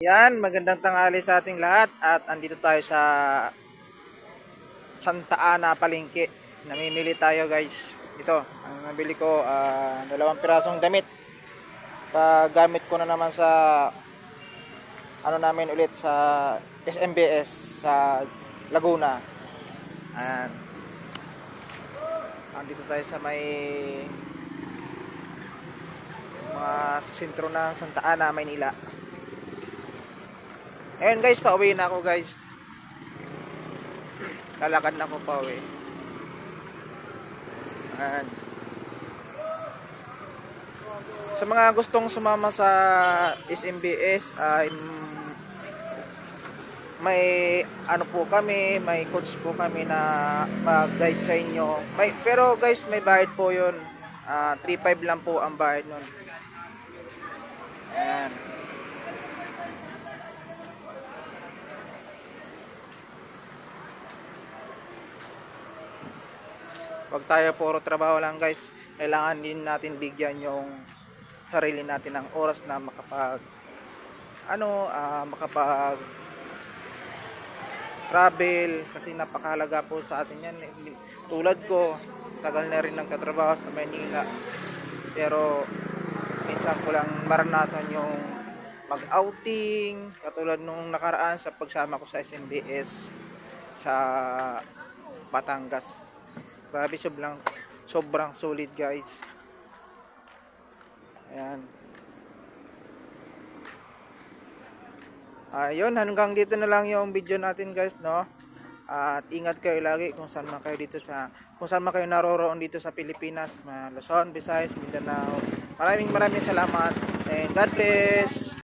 Yan, magandang tanghali sa ating lahat at andito tayo sa Santa Ana Palengke. Namimili tayo guys. Ito, ang nabili ko, dalawang pirasong damit. Paggamit ko na naman sa ano namin ulit sa SMBS sa Laguna. Ayan. Andito tayo sa may mga sa sentro ng Santa Ana, Maynila. Ayun guys, pauwi na ako guys. Lalakad na ako pauwi. Ayan. Sa mga gustong sumama sa SMBS ay may ano po kami, may coach po kami na mag-guide sa inyo. Pero guys, may bayad po 'yon. 3.5 lang po ang bayad nun. Ayan. Wag tayo puro trabaho lang guys. Kailangan din natin bigyan yung sarili natin ng oras na makapag travel kasi napakahalaga po sa atin yan. Tulad ko, tagal na rin nagtatrabaho sa Manila. Pero minsan ko lang maranasan yung mag-outing katulad nung nakaraan sa pagsama ko sa SMBS sa Batangas. Grabe, sobrang solid guys. Ayan. Ayun, hanggang dito na lang yung video natin guys, no? At ingat kayo lagi kung saan man kayo naroroon dito sa Pilipinas, Luzon, Visayas, Mindanao. Maraming salamat and God bless.